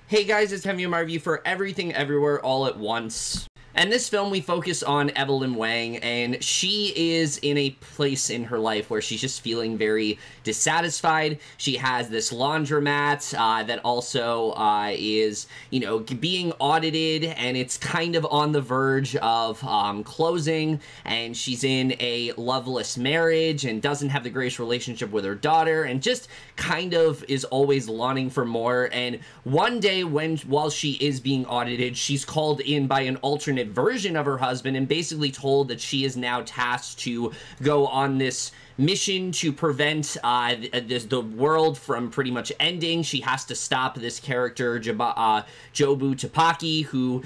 Hey guys, it's Kevin, my review for Everything Everywhere All at Once. And this film, we focus on Evelyn Wang, and she is in a place in her life where she's just feeling very dissatisfied. She has this laundromat that also is, you know, being audited, and it's kind of on the verge of closing, and she's in a loveless marriage and doesn't have the greatest relationship with her daughter, and just kind of is always longing for more. And one day, while she is being audited, she's called in by an alternate version of her husband and basically told that she is now tasked to go on this mission to prevent the world from pretty much ending. She has to stop this character, Jobu Tupaki, who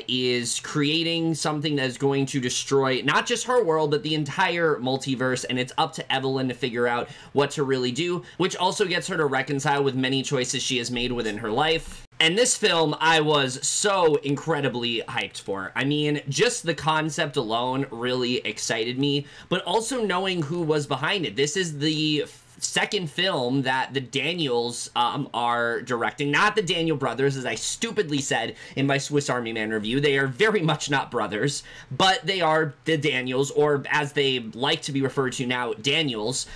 is creating something that is going to destroy not just her world, but the entire multiverse, and it's up to Evelyn to figure out what to really do, which also gets her to reconcile with many choices she has made within her life. And this film, I was so incredibly hyped for. I mean, just the concept alone really excited me, but also knowing who was behind it. This is the second film that the Daniels are directing. Not the Daniel brothers, as I stupidly said in my Swiss Army Man review. They are very much not brothers, but they are the Daniels, or as they like to be referred to now, Daniels.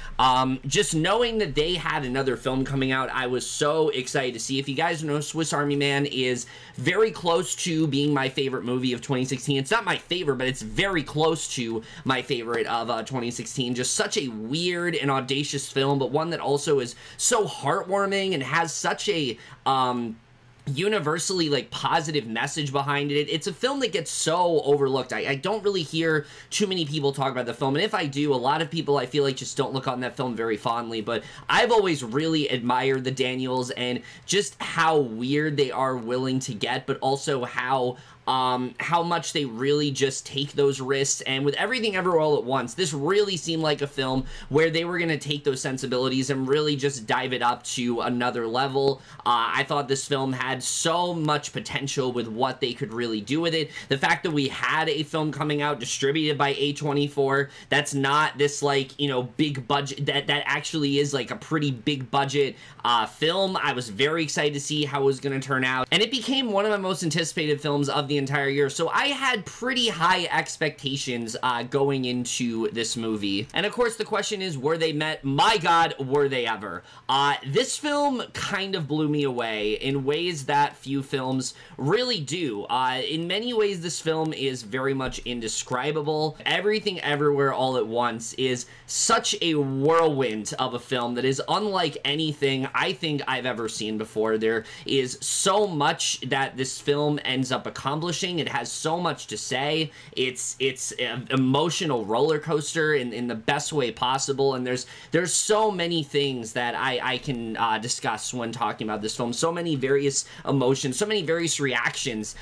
Just knowing that they had another film coming out, I was so excited to see. If you guys know, Swiss Army Man is very close to being my favorite movie of 2016. It's not my favorite, but it's very close to my favorite of 2016. Just such a weird and audacious film, but one that also is so heartwarming and has such a universally like positive message behind it. It's a film that gets so overlooked. I don't really hear too many people talk about the film, and if I do, a lot of people I feel like just don't look on that film very fondly. But I've always really admired the Daniels and just how weird they are willing to get, but also how much they really just take those risks. And with Everything Everywhere All at Once, this really seemed like a film where they were going to take those sensibilities and really just dive it up to another level. I thought this film had so much potential with what they could really do with it. The fact that we had a film coming out distributed by A24, that's not this, like, you know, big budget, that actually is like a pretty big budget film. I was very excited to see how it was going to turn out, and it became one of my most anticipated films of the entire year. So I had pretty high expectations going into this movie. And of course the question is, were they met? My God, were they ever? This film kind of blew me away in ways that few films really do. In many ways, this film is very much indescribable. Everything Everywhere All at Once is such a whirlwind of a film that is unlike anything I think I've ever seen before. There is so much that this film ends up accomplishing. It has so much to say. It's an emotional roller coaster in the best way possible, and there's so many things that I can discuss when talking about this film. So many various emotions, so many various reactions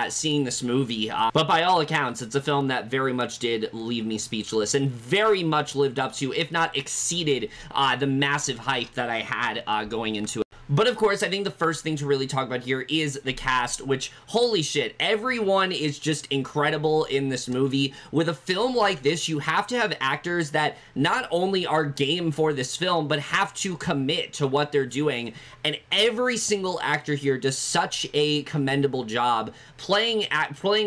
seeing this movie. But by all accounts, it's a film that very much did leave me speechless and very much lived up to, if not exceeded, the massive hype that I had going into it. But of course, I think the first thing to really talk about here is the cast, which, holy shit, everyone is just incredible in this movie. With a film like this, you have to have actors that not only are game for this film, but have to commit to what they're doing. And every single actor here does such a commendable job playing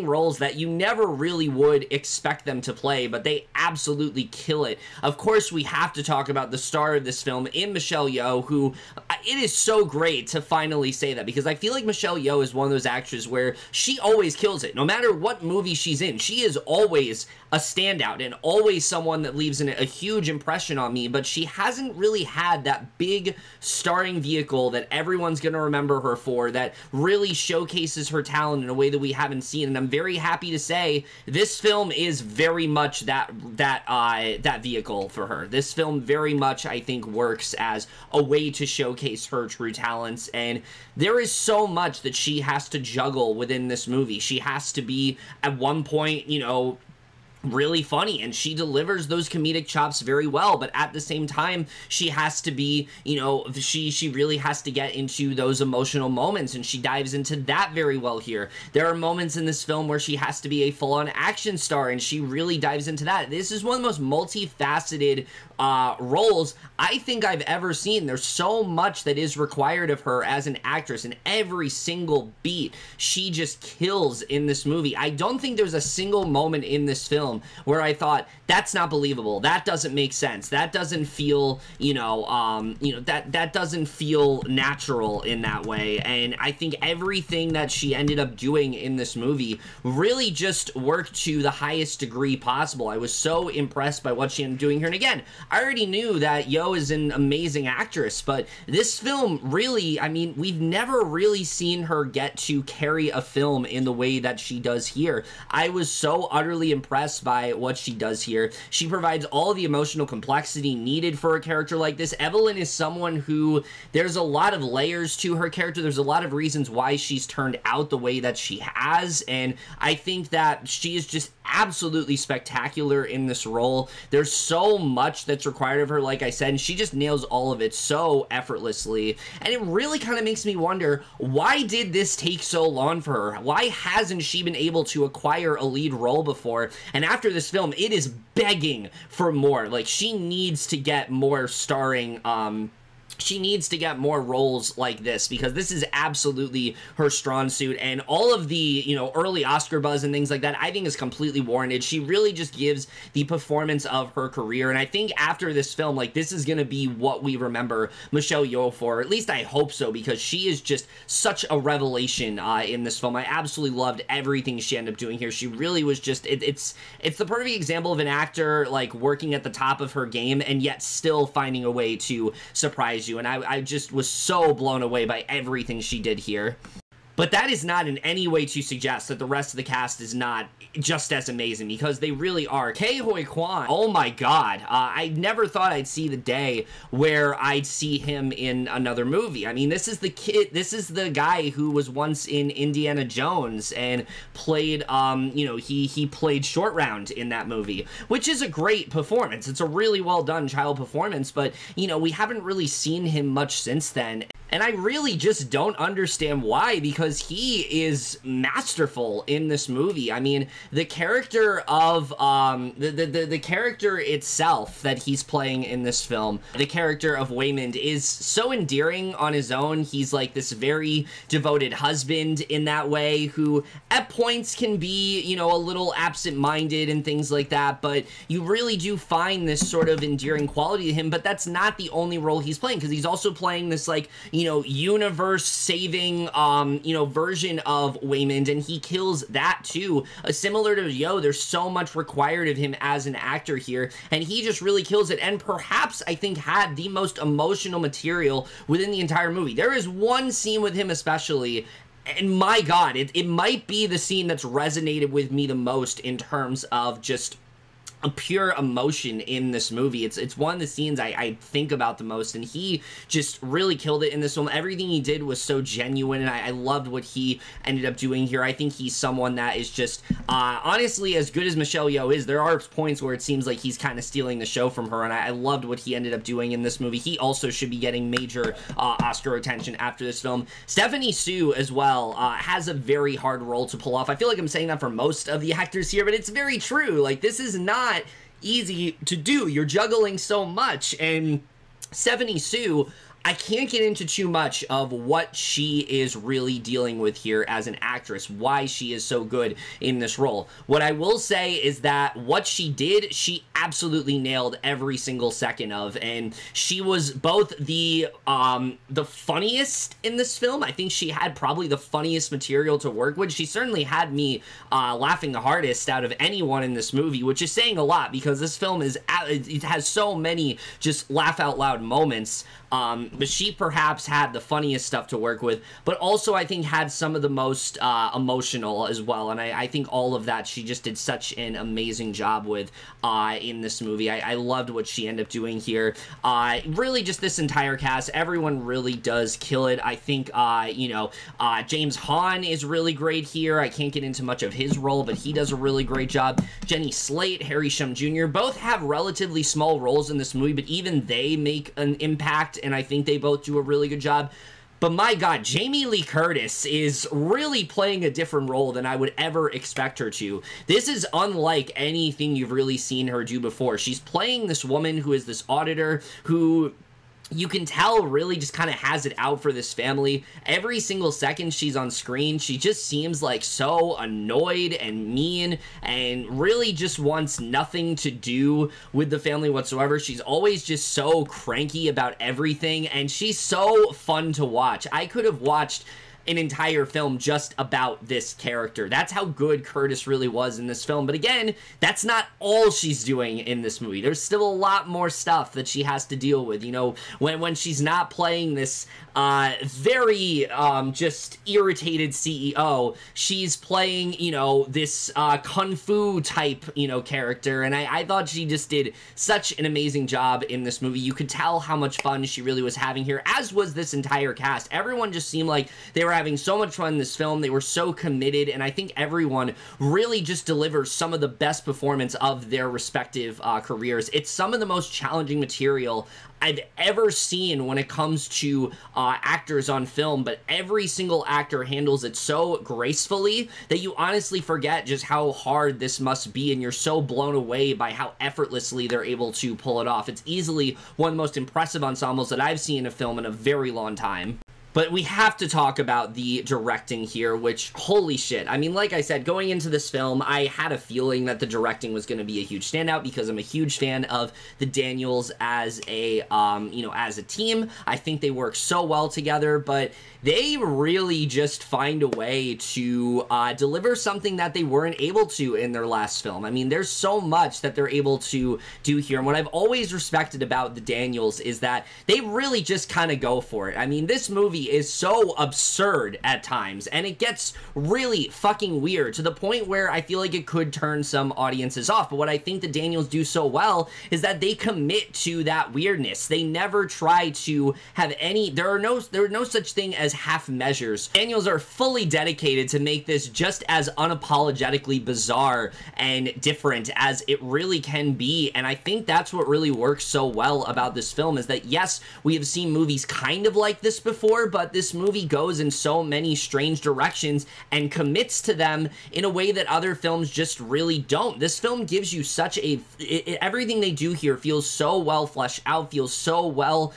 roles that you never really would expect them to play, but they absolutely kill it. Of course, we have to talk about the star of this film in Michelle Yeoh, who, it is so great to finally say that, because I feel like Michelle Yeoh is one of those actors where she always kills it. No matter what movie she's in, she is always a standout and always someone that leaves a huge impression on me, but she hasn't really had that big starring vehicle that everyone's going to remember her for, that really showcases her talent in a way that we haven't seen. And I'm very happy to say this film is very much that vehicle for her. This film very much, I think, works as a way to showcase her true talents, and there is so much that she has to juggle within this movie. She has to be, at one point, you know, really funny, and she delivers those comedic chops very well, but at the same time, she has to be, you know, she really has to get into those emotional moments, and she dives into that very well here. There are moments in this film where she has to be a full-on action star, and she really dives into that. This is one of the most multifaceted roles I think I've ever seen. There's so much that is required of her as an actress, and every single beat she just kills in this movie. I don't think there's a single moment in this film where I thought, that's not believable, that doesn't make sense, that doesn't feel, that doesn't feel natural in that way. And I think everything that she ended up doing in this movie really just worked to the highest degree possible. I was so impressed by what she ended up doing here. And again, I already knew that Yeoh is an amazing actress, but this film really, I mean, we've never really seen her get to carry a film in the way that she does here. I was so utterly impressed by what she does here. She provides all the emotional complexity needed for a character like this. Evelyn is someone who, there's a lot of layers to her character. There's a lot of reasons why she's turned out the way that she has, and I think that she is just absolutely spectacular in this role. There's so much that's required of her, like I said, and she just nails all of it so effortlessly. And it really kind of makes me wonder, why did this take so long for her? Why hasn't she been able to acquire a lead role before? And after this film, it is begging for more. Like, she needs to get more starring, she needs to get more roles like this, because this is absolutely her strong suit, and all of the, early Oscar buzz and things like that, I think is completely warranted. She really just gives the performance of her career, and I think after this film, like, this is gonna be what we remember Michelle Yeoh for. At least I hope so, because she is just such a revelation in this film. I absolutely loved everything she ended up doing here. She really was just, it's the perfect example of an actor, like, working at the top of her game, and yet still finding a way to surprise you. And I just was so blown away by everything she did here. But that is not in any way to suggest that the rest of the cast is not just as amazing, because they really are. Ke Huy Quan, oh my god, I never thought I'd see the day where I'd see him in another movie. I mean, this is the kid, this is the guy who was once in Indiana Jones and played, he played Short Round in that movie, which is a great performance. It's a really well done child performance, but, we haven't really seen him much since then. And I really just don't understand why, because he is masterful in this movie. I mean, the character of, the character itself that he's playing in this film, the character of Waymond, is so endearing on his own. He's like this very devoted husband in that way, who at points can be, a little absent-minded and things like that, but you really do find this sort of endearing quality to him. But that's not the only role he's playing, because he's also playing this, like, universe-saving, version of Waymond, and he kills that too. Similar to Yeoh, there's so much required of him as an actor here, and he just really kills it, and perhaps, I think, had the most emotional material within the entire movie. There is one scene with him especially, and my god, it might be the scene that's resonated with me the most in terms of just a pure emotion in this movie. It's one of the scenes I think about the most, and he just really killed it in this film. Everything he did was so genuine, and I loved what he ended up doing here. I think he's someone that is just, honestly, as good as Michelle Yeoh is, there are points where it seems like he's kind of stealing the show from her, and I loved what he ended up doing in this movie. He also should be getting major Oscar attention after this film. Stephanie Hsu, as well, has a very hard role to pull off. I feel like I'm saying that for most of the actors here, but it's very true. Like, this is not easy to do. You're juggling so much, and Stephanie Hsu, I can't get into too much of what she is really dealing with here as an actress, why she is so good in this role. What I will say is that what she did, she absolutely nailed every single second of, and she was both the funniest in this film. I think she had probably the funniest material to work with. She certainly had me laughing the hardest out of anyone in this movie, which is saying a lot, because this film it has so many just laugh out loud moments. But she perhaps had the funniest stuff to work with, but also I think had some of the most emotional as well, and I think all of that she just did such an amazing job with in this movie. I loved what she ended up doing here. Really just this entire cast, everyone really does kill it. I think, James Hahn is really great here. I can't get into much of his role, but he does a really great job. Jenny Slate, Harry Shum Jr., both have relatively small roles in this movie, but even they make an impact, and I think they both do a really good job. But my God, Jamie Lee Curtis is really playing a different role than I would ever expect her to. This is unlike anything you've really seen her do before. She's playing this woman who is this auditor who you can tell really just kind of has it out for this family. Every single second she's on screen, she just seems like so annoyed and mean and really just wants nothing to do with the family whatsoever. She's always just so cranky about everything, and she's so fun to watch. I could have watched an entire film just about this character. That's how good Curtis really was in this film. But again, that's not all she's doing in this movie. There's still a lot more stuff that she has to deal with. You know, when she's not playing this very just irritated CEO, she's playing, you know, this kung fu type, you know, character. And I thought she just did such an amazing job in this movie. You could tell how much fun she really was having here, as was this entire cast. Everyone just seemed like they were having so much fun in this film. They were so committed, and I think everyone really just delivers some of the best performance of their respective careers. It's some of the most challenging material I've ever seen when it comes to actors on film, but every single actor handles it so gracefully that you honestly forget just how hard this must be, and you're so blown away by how effortlessly they're able to pull it off. It's easily one of the most impressive ensembles that I've seen in a film in a very long time. But we have to talk about the directing here, which, holy shit. I mean, like I said, going into this film, I had a feeling that the directing was going to be a huge standout because I'm a huge fan of the Daniels as a, you know, as a team. I think they work so well together, but they really just find a way to deliver something that they weren't able to in their last film. I mean, there's so much that they're able to do here, and what I've always respected about the Daniels is that they really just kind of go for it. I mean, this movie is so absurd at times, and it gets really fucking weird to the point where I feel like it could turn some audiences off. But what I think the Daniels do so well is that they commit to that weirdness. They never try to have any, there are no such thing as half measures. Daniels are fully dedicated to make this just as unapologetically bizarre and different as it really can be, and I think that's what really works so well about this film, is that yes, we have seen movies kind of like this before, but this movie goes in so many strange directions and commits to them in a way that other films just really don't. This film gives you such a, everything they do here feels so well fleshed out, feels so well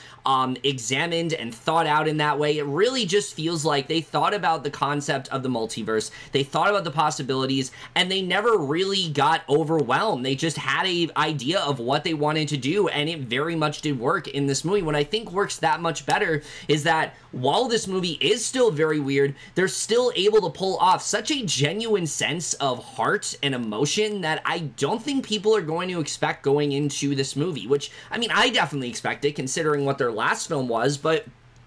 examined and thought out in that way. It really just feels like they thought about the concept of the multiverse, they thought about the possibilities, and they never really got overwhelmed. They just had a idea of what they wanted to do, and it very much did work in this movie. What I think works that much better is that while this movie is still very weird, they're still able to pull off such a genuine sense of heart and emotion that I don't think people are going to expect going into this movie, which, I mean, I definitely expect it considering what their last film was, but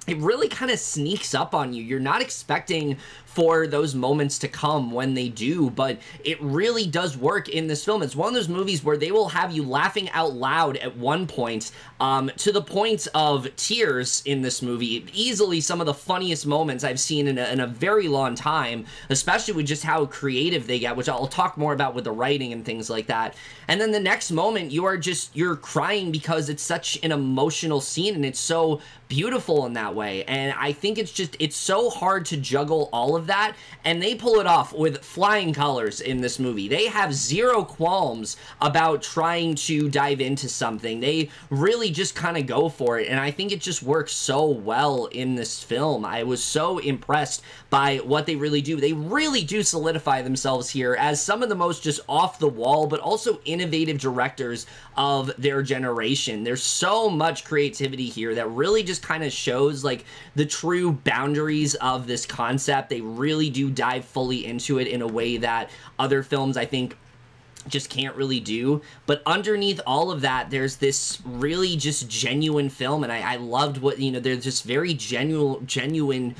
it really kind of sneaks up on you. You're not expecting for those moments to come when they do, but it really does work in this film. It's one of those movies where they will have you laughing out loud at one point, to the point of tears in this movie. Easily some of the funniest moments I've seen in a very long time, especially with just how creative they get, which I'll talk more about with the writing and things like that. And then the next moment, you're crying because it's such an emotional scene, and it's so beautiful in that way. And I think it's so hard to juggle all of that, and they pull it off with flying colors in this movie. They have zero qualms about trying to dive into something. They really just kind of go for it, and I think it just works so well in this film. I was so impressed by what they really do. They really do solidify themselves here as some of the most just off-the-wall, but also innovative directors of their generation. There's so much creativity here that really just kind of shows like the true boundaries of this concept. They really do dive fully into it in a way that other films, I think, just can't really do. But underneath all of that, there's this really just genuine film, and I loved what, you know, they're just very genuinely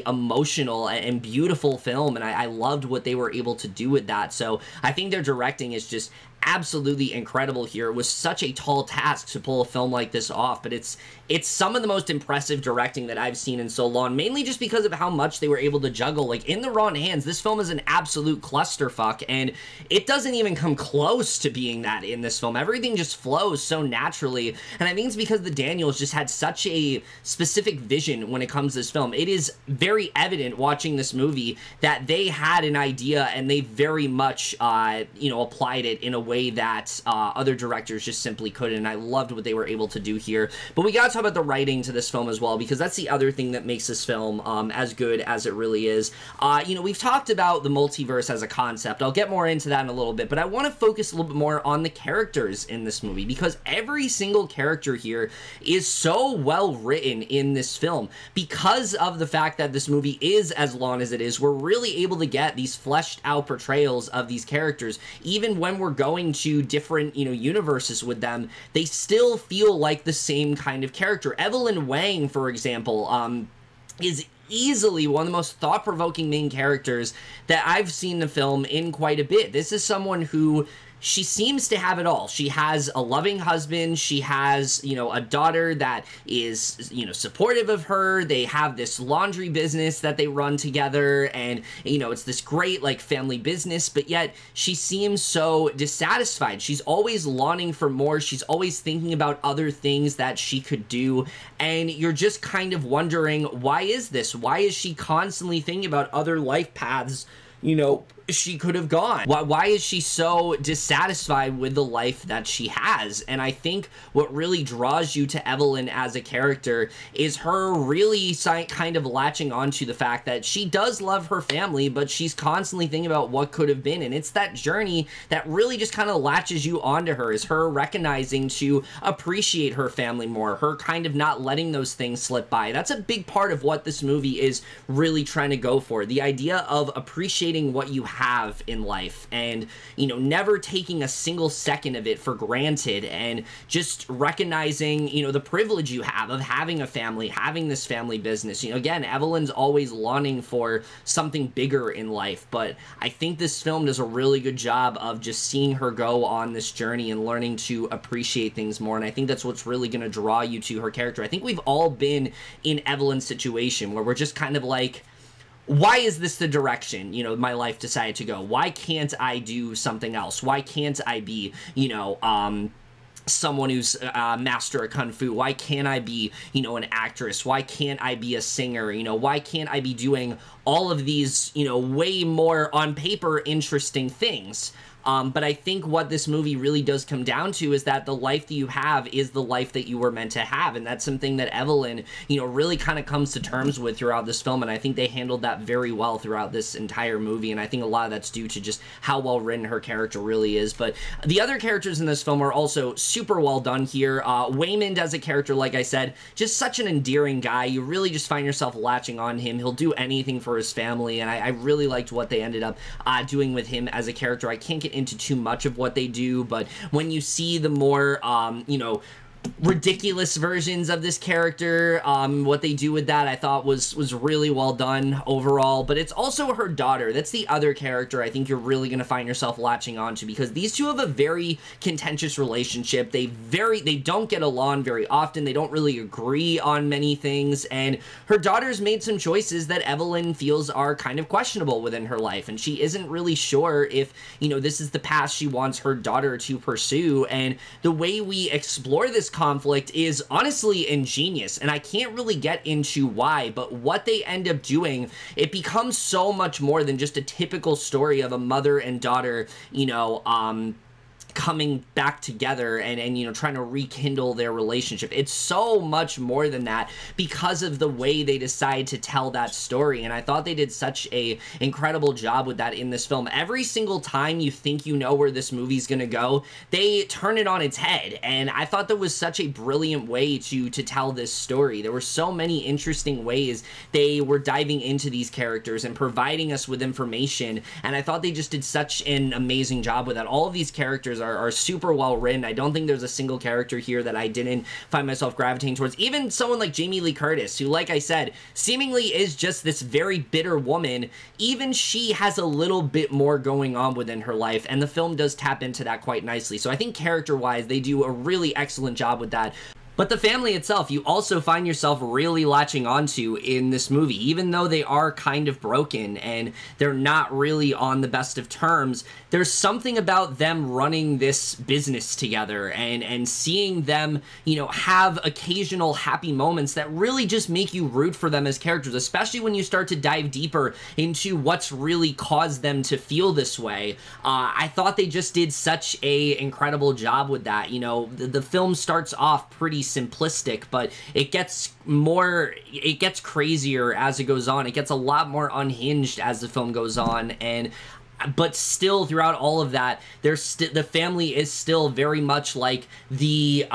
emotional and beautiful film, and I loved what they were able to do with that. So I think their directing is just absolutely incredible here. It was such a tall task to pull a film like this off, but it's some of the most impressive directing that I've seen in so long, mainly just because of how much they were able to juggle. Like, in the wrong hands, this film is an absolute clusterfuck, and it doesn't even come close to being that in this film. Everything just flows so naturally, and I think it's because the Daniels just had such a specific vision when it comes to this film. It is very evident watching this movie that they had an idea, and they very much, you know, applied it in a way that other directors just simply couldn't, and I loved what they were able to do here. But we gotta talk about the writing to this film as well, because that's the other thing that makes this film as good as it really is. You know, we've talked about the multiverse as a concept. I'll get more into that in a little bit, but I want to focus a little bit more on the characters in this movie, because every single character here is so well written in this film. Because of the fact that this movie is as long as it is, we're really able to get these fleshed out portrayals of these characters. Even when we're going to different, you know, universes with them, they still feel like the same kind of character. Evelyn Wang, for example, is easily one of the most thought-provoking main characters that I've seen in the film in quite a bit. This is someone who, she seems to have it all. She has a loving husband. She has, you know, a daughter that is, you know, supportive of her. They have this laundry business that they run together, and, you know, it's this great, like, family business, but yet she seems so dissatisfied. She's always longing for more. She's always thinking about other things that she could do, and you're just kind of wondering, why is this? Why is she constantly thinking about other life paths, you know, she could have gone? Why is she so dissatisfied with the life that she has? And I think what really draws you to Evelyn as a character is her really kind of latching onto the fact that she does love her family, but she's constantly thinking about what could have been. And it's that journey that really just kind of latches you onto her, is her recognizing to appreciate her family more, her kind of not letting those things slip by. That's a big part of what this movie is really trying to go for. The idea of appreciating what you have in life, and, you know, never taking a single second of it for granted, and just recognizing, you know, the privilege you have of having a family, having this family business. You know, again, Evelyn's always longing for something bigger in life, but I think this film does a really good job of just seeing her go on this journey and learning to appreciate things more, and I think that's what's really going to draw you to her character. I think we've all been in Evelyn's situation where we're just kind of like, why is this the direction, you know, my life decided to go? Why can't I do something else? Why can't I be, you know, someone who's a master of Kung Fu? Why can't I be, you know, an actress? Why can't I be a singer? You know, why can't I be doing all of these, you know, way more on paper interesting things? But I think what this movie really does come down to is that the life that you have is the life that you were meant to have, and that's something that Evelyn, you know, really kind of comes to terms with throughout this film, and I think they handled that very well throughout this entire movie, and I think a lot of that's due to just how well written her character really is. But the other characters in this film are also super well done here. Waymond as a character, like I said, just such an endearing guy. You really just find yourself latching on him. He'll do anything for his family, and I really liked what they ended up doing with him as a character. I can't get into too much of what they do, but when you see the more, you know, ridiculous versions of this character, what they do with that I thought was really well done overall. But it's also her daughter. That's the other character I think you're really going to find yourself latching onto, because these two have a very contentious relationship. They don't get along very often. They don't really agree on many things, and her daughter's made some choices that Evelyn feels are kind of questionable within her life, and she isn't really sure if, you know, this is the path she wants her daughter to pursue. And the way we explore this conflict is honestly ingenious, and I can't really get into why, but what they end up doing, it becomes so much more than just a typical story of a mother and daughter, you know, coming back together and you know, trying to rekindle their relationship. It's so much more than that because of the way they decide to tell that story, and I thought they did such a incredible job with that in this film. Every single time you think you know where this movie's gonna go, they turn it on its head, and I thought that was such a brilliant way to tell this story. There were so many interesting ways they were diving into these characters and providing us with information, and I thought they just did such an amazing job with that. All of these characters are super well written. I don't think there's a single character here that I didn't find myself gravitating towards. Even someone like Jamie Lee Curtis, who, like I said, seemingly is just this very bitter woman. Even she has a little bit more going on within her life, and the film does tap into that quite nicely. So I think character-wise, they do a really excellent job with that. But the family itself, you also find yourself really latching onto in this movie. Even though they are kind of broken and they're not really on the best of terms, there's something about them running this business together and seeing them, you know, have occasional happy moments that really just make you root for them as characters, especially when you start to dive deeper into what's really caused them to feel this way. I thought they just did such a incredible job with that. You know, the film starts off pretty simplistic, but it gets crazier as it goes on. It gets a lot more unhinged as the film goes on, but still throughout all of that, the family is still very much like they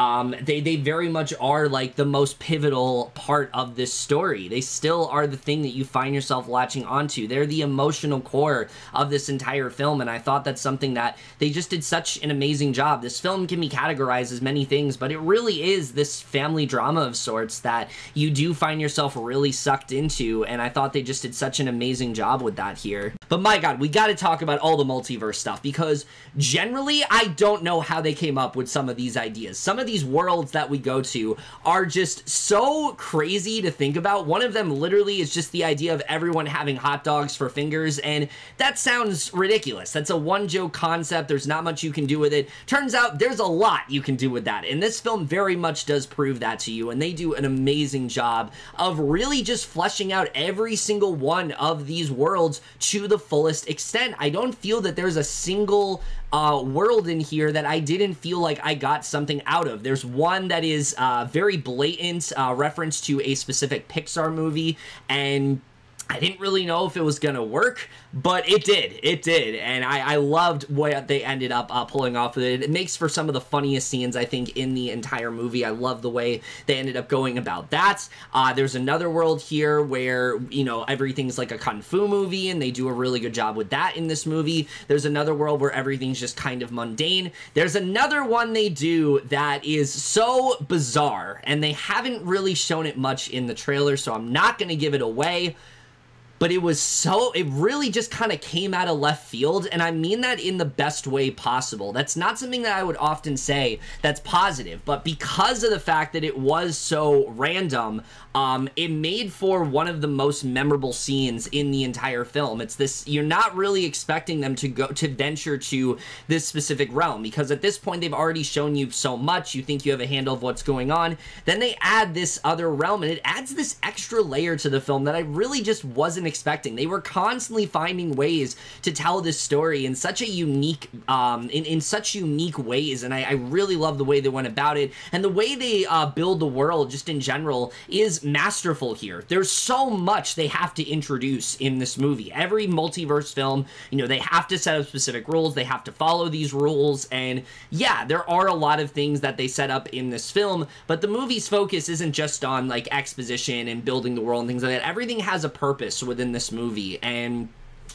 very much are like the most pivotal part of this story. They still are the thing that you find yourself latching onto. They're the emotional core of this entire film, and I thought that's something that they just did such an amazing job. This film can be categorized as many things, but it really is this family drama of sorts that you do find yourself really sucked into, and I thought they just did such an amazing job with that here. But my God, we gotta talk about all the multiverse stuff, because generally I don't know how they came up with some of these ideas. Some of these worlds that we go to are just so crazy to think about. One of them literally is just the idea of everyone having hot dogs for fingers, and that sounds ridiculous. That's a one-joke concept. There's not much you can do with it. Turns out there's a lot you can do with that, and this film very much does prove that to you, and they do an amazing job of really just fleshing out every single one of these worlds to the fullest extent. I don't feel that there's a single world in here that I didn't feel like I got something out of. There's one that is very blatant reference to a specific Pixar movie, and I didn't really know if it was gonna work, but it did, and I loved what they ended up pulling off with it. It makes for some of the funniest scenes, I think, in the entire movie. I love the way they ended up going about that. There's another world here where, you know, everything's like a kung fu movie, and they do a really good job with that in this movie. There's another world where everything's just kind of mundane. There's another one they do that is so bizarre, and they haven't really shown it much in the trailer, so I'm not gonna give it away. But it really just kind of came out of left field, and I mean that in the best way possible. That's not something that I would often say that's positive, but because of the fact that it was so random, it made for one of the most memorable scenes in the entire film. It's this, you're not really expecting them to venture to this specific realm, because at this point they've already shown you so much, you think you have a handle of what's going on, then they add this other realm, and it adds this extra layer to the film that I really just wasn't expecting. They were constantly finding ways to tell this story in such a unique, in such unique ways, and I really love the way they went about it, and the way they build the world just in general is masterful here. There's so much they have to introduce in this movie. Every multiverse film, you know, they have to set up specific rules, they have to follow these rules, and yeah, there are a lot of things that they set up in this film, but the movie's focus isn't just on like exposition and building the world and things like that. Everything has a purpose within this movie, and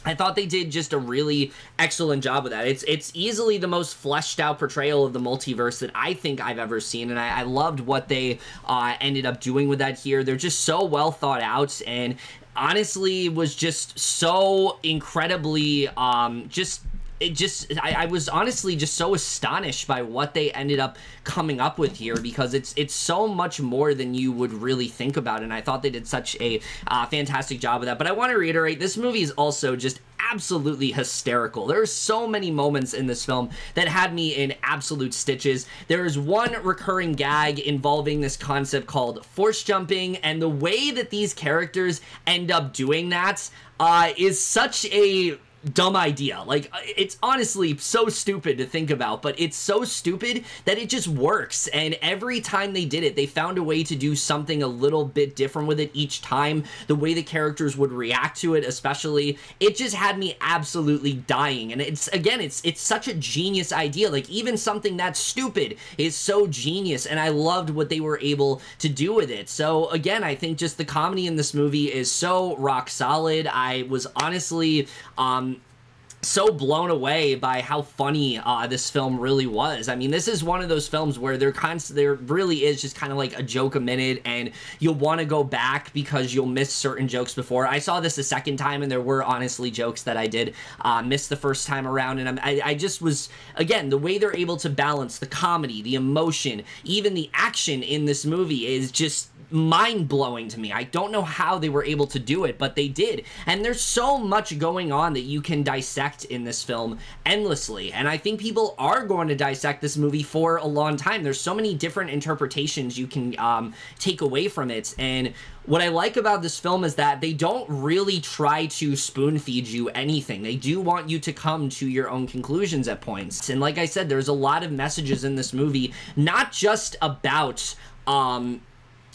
I thought they did just a really excellent job with that. It's easily the most fleshed out portrayal of the multiverse that I think I've ever seen, and I loved what they ended up doing with that here. They're just so well thought out, and honestly was just so incredibly I was honestly just so astonished by what they ended up coming up with here, because it's so much more than you would really think about, and I thought they did such a fantastic job of that. But I want to reiterate, this movie is also just absolutely hysterical. There are so many moments in this film that had me in absolute stitches. There is one recurring gag involving this concept called force jumping, and the way that these characters end up doing that is such a dumb idea. Like, it's honestly so stupid to think about, but it's so stupid that it just works, and every time they did it, they found a way to do something a little bit different with it each time. The way the characters would react to it, especially, it just had me absolutely dying, and it's such a genius idea. Like, even something that stupid is so genius, and I loved what they were able to do with it. So again, I think just the comedy in this movie is so rock solid. I was honestly so blown away by how funny this film really was. I mean, this is one of those films where there really is just kind of like a joke a minute, and you'll want to go back because you'll miss certain jokes before. I saw this a second time, and there were honestly jokes that I did miss the first time around, and I just was, again, the way they're able to balance the comedy, the emotion, even the action in this movie is just mind-blowing to me. I don't know how they were able to do it, but they did. And there's so much going on that you can dissect in this film endlessly. And I think people are going to dissect this movie for a long time. There's so many different interpretations you can take away from it. And what I like about this film is that they don't really try to spoon-feed you anything. They do want you to come to your own conclusions at points. And like I said, there's a lot of messages in this movie, not just about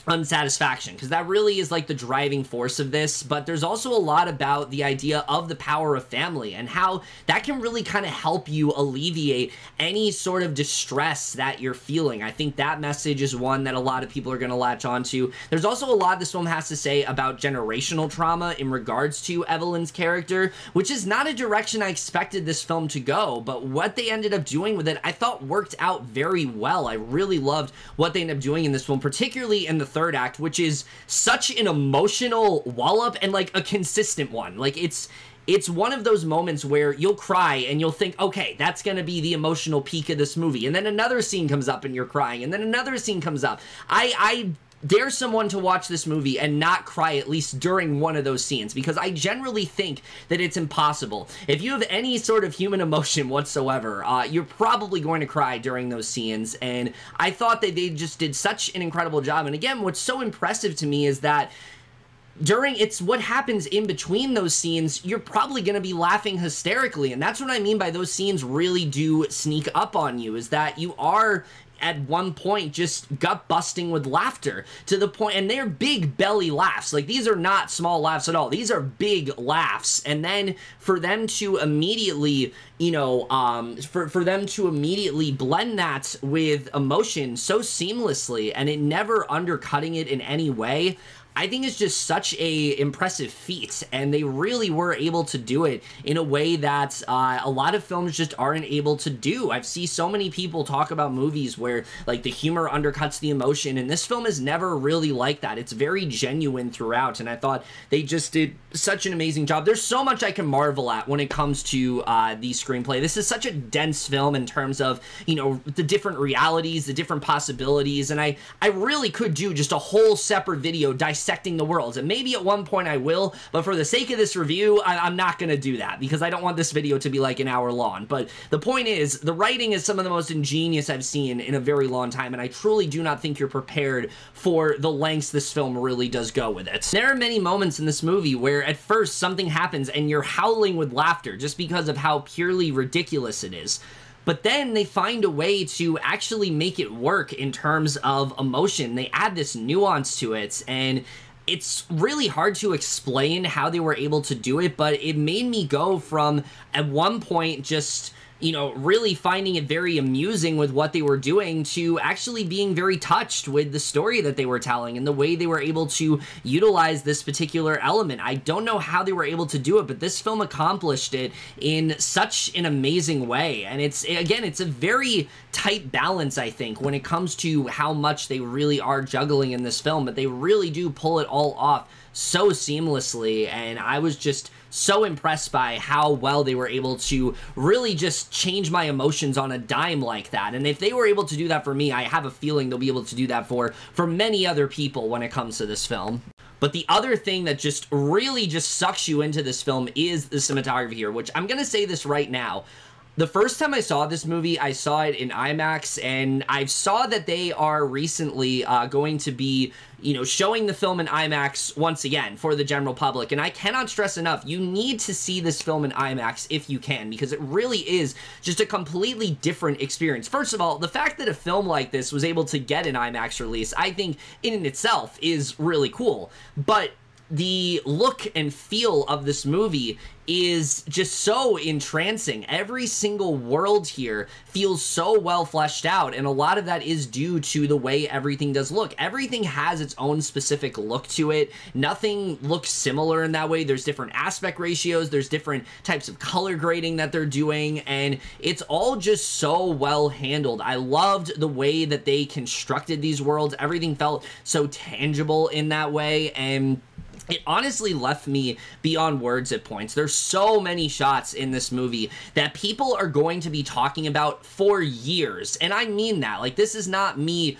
unsatisfaction, because that really is like the driving force of this, but there's also a lot about the idea of the power of family and how that can really kind of help you alleviate any sort of distress that you're feeling. I think that message is one that a lot of people are going to latch onto. There's also a lot this film has to say about generational trauma in regards to Evelyn's character, which is not a direction I expected this film to go, but what they ended up doing with it, I thought worked out very well. I really loved what they ended up doing in this film, particularly in the third act, which is such an emotional wallop and like a consistent one. Like it's one of those moments where you'll cry and you'll think, okay, that's gonna be the emotional peak of this movie, and then another scene comes up and you're crying, and then another scene comes up. I dare someone to watch this movie and not cry at least during one of those scenes, because I generally think that it's impossible. If you have any sort of human emotion whatsoever, you're probably going to cry during those scenes, and I thought that they just did such an incredible job. And again, what's so impressive to me is that it's what happens in between those scenes, you're probably going to be laughing hysterically, and that's what I mean by those scenes really do sneak up on you, is that you are at one point just gut busting with laughter to the point, and they're big belly laughs. Like, these are not small laughs at all. These are big laughs. And then for them to immediately, you know, for them to immediately blend that with emotion so seamlessly and it never undercutting it in any way, I think it's just such a impressive feat, and they really were able to do it in a way that a lot of films just aren't able to do. I've seen so many people talk about movies where like the humor undercuts the emotion, and this film is never really like that. It's very genuine throughout, and I thought they just did such an amazing job. There's so much I can marvel at when it comes to the screenplay. This is such a dense film in terms of, you know, the different realities, the different possibilities, and I really could do just a whole separate video dissecting the worlds, and maybe at one point I will, but for the sake of this review, I'm not going to do that because I don't want this video to be like an hour long. But the point is, the writing is some of the most ingenious I've seen in a very long time, and I truly do not think you're prepared for the lengths this film really does go with it. There are many moments in this movie where at first something happens and you're howling with laughter just because of how purely ridiculous it is. But then they find a way to actually make it work in terms of emotion. They add this nuance to it, and it's really hard to explain how they were able to do it, but it made me go from, at one point, just, you know, really finding it very amusing with what they were doing to actually being very touched with the story that they were telling and the way they were able to utilize this particular element. I don't know how they were able to do it, but this film accomplished it in such an amazing way. And it's, again, it's a very tight balance, I think, when it comes to how much they really are juggling in this film, but they really do pull it all off so seamlessly, and I was just so impressed by how well they were able to really just change my emotions on a dime like that. And if they were able to do that for me, I have a feeling they'll be able to do that for many other people when it comes to this film. But the other thing that just really just sucks you into this film is the cinematography here, which I'm gonna say this right now. The first time I saw this movie, I saw it in IMAX, and I saw that they are recently going to be, you know, showing the film in IMAX once again for the general public. And I cannot stress enough, you need to see this film in IMAX if you can, because it really is just a completely different experience. First of all, the fact that a film like this was able to get an IMAX release, I think in itself is really cool. But the look and feel of this movie is just so entrancing. Every single world here feels so well fleshed out, and a lot of that is due to the way everything does look. Everything has its own specific look to it. Nothing looks similar in that way. There's different aspect ratios, there's different types of color grading that they're doing, and it's all just so well handled. I loved the way that they constructed these worlds. Everything felt so tangible in that way, and it honestly left me beyond words at points. There's so many shots in this movie that people are going to be talking about for years. And I mean that. Like, this is not me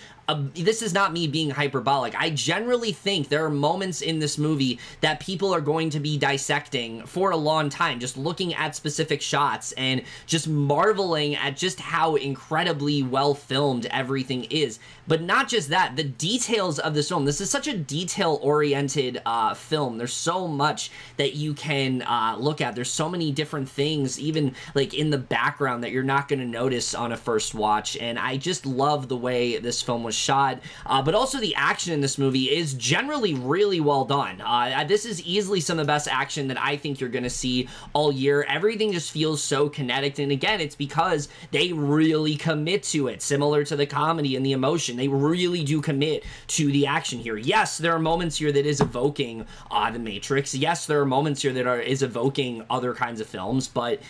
being hyperbolic. I generally think there are moments in this movie that people are going to be dissecting for a long time, just looking at specific shots and just marveling at just how incredibly well filmed everything is. But not just that, the details of this film. This is such a detail-oriented film. There's so much that you can look at. There's so many different things, even like in the background, that you're not going to notice on a first watch. And I just love the way this film was shot, but also the action in this movie is generally really well done. This is easily some of the best action that I think you're gonna see all year. Everything just feels so kinetic, and again, it's because they really commit to it, similar to the comedy and the emotion. They really do commit to the action here. Yes, there are moments here that is evoking The Matrix. Yes, there are moments here that is evoking other kinds of films, but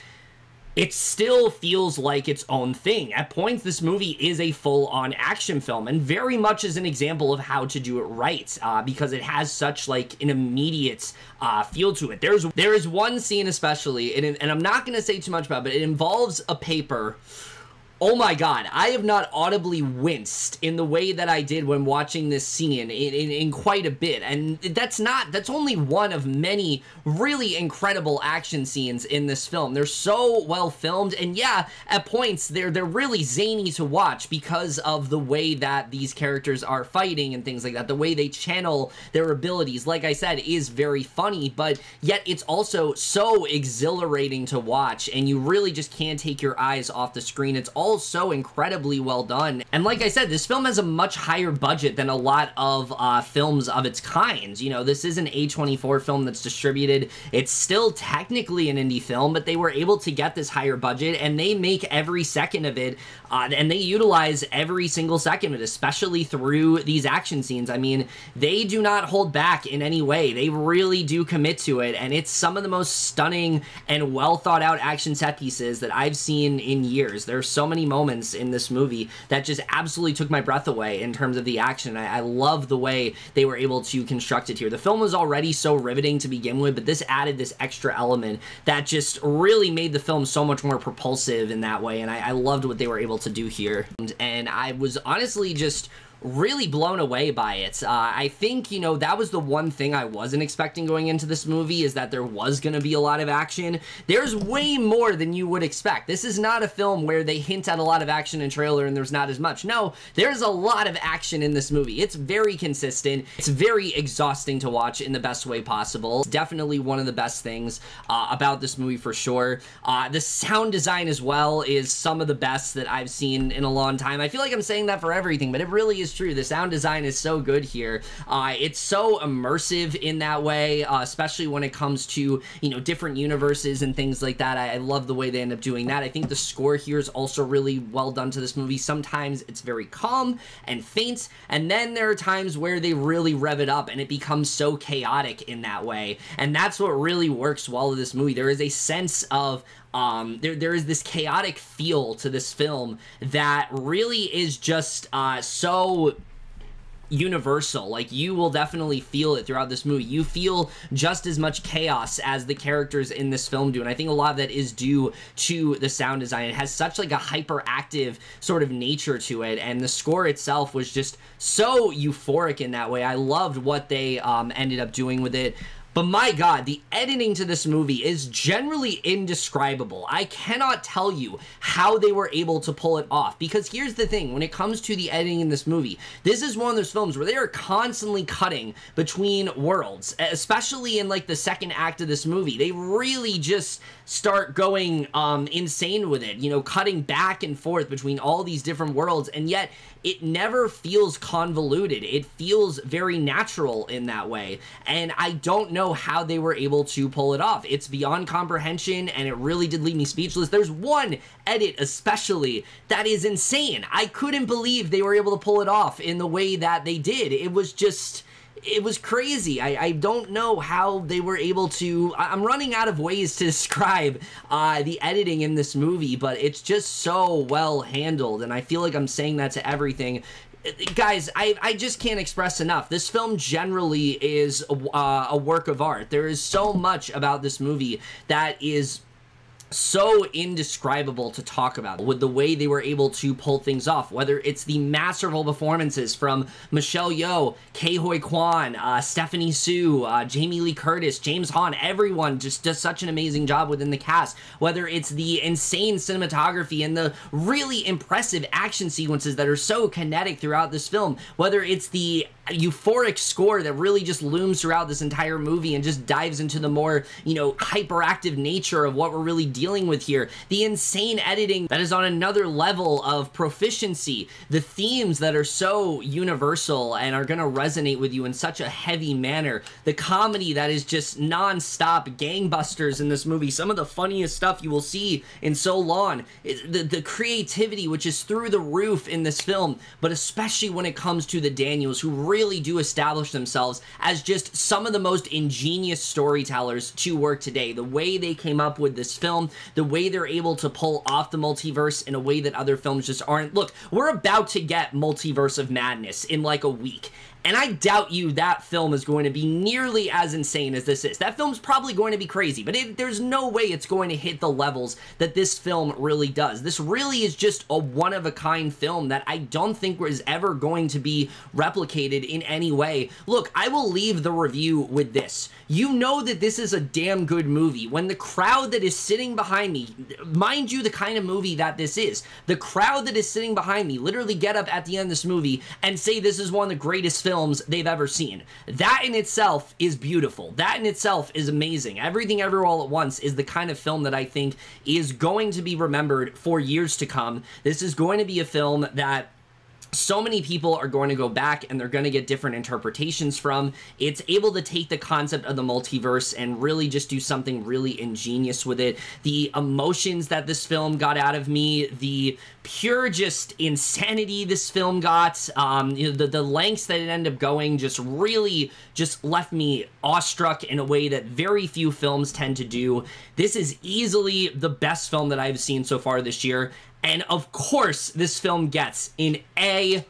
it still feels like its own thing. At points, this movie is a full-on action film, and very much is an example of how to do it right, because it has such like an immediate feel to it. There is one scene especially, and I'm not going to say too much about it, but it involves a paper. Oh my god, I have not audibly winced in the way that I did when watching this scene in quite a bit, and that's only one of many really incredible action scenes in this film. They're so well filmed, and yeah, at points they're really zany to watch because of the way that these characters are fighting and things like that. The way they channel their abilities, like I said, is very funny, but yet it's also so exhilarating to watch, and you really just can't take your eyes off the screen. It's all so incredibly well done. And like I said, this film has a much higher budget than a lot of films of its kind. You know, this is an A24 film that's distributed. It's still technically an indie film, but they were able to get this higher budget, and they make every second of it, and they utilize every single second of it, especially through these action scenes. I mean, they do not hold back in any way. They really do commit to it, and it's some of the most stunning and well thought out action set pieces that I've seen in years. There's so many moments in this movie that just absolutely took my breath away in terms of the action. I love the way they were able to construct it here. The film was already so riveting to begin with, but this added this extra element that just really made the film so much more propulsive in that way, and I loved what they were able to do here. And I was honestly just really blown away by it. I think, you know, that was the one thing I wasn't expecting going into this movie, is that there was going to be a lot of action. There's way more than you would expect. This is not a film where they hint at a lot of action in trailer and there's not as much. No, there's a lot of action in this movie. It's very consistent. It's very exhausting to watch in the best way possible. It's definitely one of the best things about this movie for sure. The sound design as well is some of the best that I've seen in a long time. I feel like I'm saying that for everything, but it really is true. The sound design is so good here. It's so immersive in that way, especially when it comes to, you know, different universes and things like that. I love the way they end up doing that. I think the score here is also really well done to this movie. Sometimes it's very calm and faint, and then there are times where they really rev it up and it becomes so chaotic in that way, and that's what really works well with this movie. There is a sense of there is this chaotic feel to this film that really is just so universal. Like, you will definitely feel it throughout this movie. You feel just as much chaos as the characters in this film do, and I think a lot of that is due to the sound design. It has such like a hyperactive sort of nature to it, and the score itself was just so euphoric in that way. I loved what they ended up doing with it. But my god, the editing to this movie is generally indescribable. I cannot tell you how they were able to pull it off, because here's the thing, when it comes to the editing in this movie, this is one of those films where they are constantly cutting between worlds, especially in like the second act of this movie. They really just start going insane with it, you know, cutting back and forth between all these different worlds, and yet it never feels convoluted. It feels very natural in that way, and I don't know how they were able to pull it off. It's beyond comprehension, and it really did leave me speechless. There's one edit especially that is insane. I couldn't believe they were able to pull it off in the way that they did. It was just... it was crazy. I don't know how they were able to... I'm running out of ways to describe the editing in this movie, but it's just so well handled, and I feel like I'm saying that to everything. Guys, I just can't express enough. This film generally is a work of art. There is so much about this movie that is so indescribable to talk about, with the way they were able to pull things off, whether it's the masterful performances from Michelle Yeoh, Ke Huy Quan, Stephanie Soo, Jamie Lee Curtis, James Hong. Everyone just does such an amazing job within the cast, whether it's the insane cinematography and the really impressive action sequences that are so kinetic throughout this film, whether it's the euphoric score that really just looms throughout this entire movie and just dives into the more, you know, hyperactive nature of what we're really dealing with here. The insane editing that is on another level of proficiency. The themes that are so universal and are gonna resonate with you in such a heavy manner. The comedy that is just non-stop gangbusters in this movie. Some of the funniest stuff you will see in so long. The creativity, which is through the roof in this film, but especially when it comes to the Daniels, who really do establish themselves as just some of the most ingenious storytellers to work today. The way they came up with this film, the way they're able to pull off the multiverse in a way that other films just aren't. Look, we're about to get Multiverse of Madness in like a week. And I doubt you that film is going to be nearly as insane as this is. That film's probably going to be crazy, but there's no way it's going to hit the levels that this film really does. This really is just a one-of-a-kind film that I don't think is ever going to be replicated in any way. Look, I will leave the review with this. You know that this is a damn good movie when the crowd that is sitting behind me, mind you the kind of movie that this is, the crowd that is sitting behind me literally get up at the end of this movie and say this is one of the greatest films they've ever seen. That in itself is beautiful. That in itself is amazing. Everything Everywhere All at Once is the kind of film that I think is going to be remembered for years to come. This is going to be a film that so many people are going to go back and they're going to get different interpretations from. It's able to take the concept of the multiverse and really just do something really ingenious with it. The emotions that this film got out of me, the pure just insanity this film got, you know, the lengths that it ended up going just really just left me awestruck in a way that very few films tend to do. This is easily the best film that I've seen so far this year. And of course, this film gets an A+.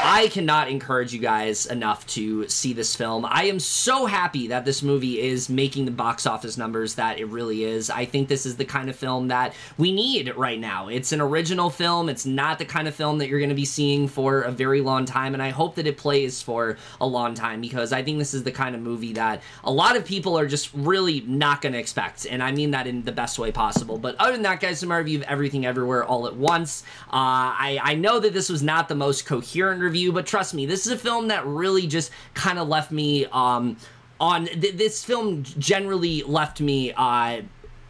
I cannot encourage you guys enough to see this film. I am so happy that this movie is making the box office numbers that it really is. I think this is the kind of film that we need right now. It's an original film. It's not the kind of film that you're going to be seeing for a very long time, and I hope that it plays for a long time, because I think this is the kind of movie that a lot of people are just really not going to expect, and I mean that in the best way possible. But other than that, guys, my review of Everything Everywhere All at Once. I know that this was not the most coherent review, but trust me, this is a film that really just kind of left me this film generally left me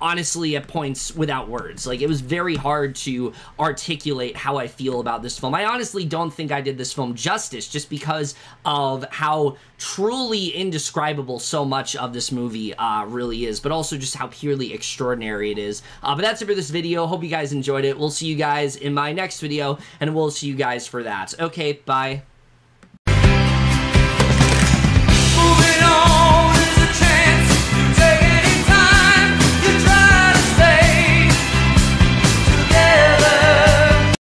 honestly at points without words. Like, it was very hard to articulate how I feel about this film. I honestly don't think I did this film justice, just because of how truly indescribable so much of this movie really is, but also just how purely extraordinary it is. But that's it for this video. Hope you guys enjoyed it. We'll see you guys in my next video, and we'll see you guys for that. Okay, bye.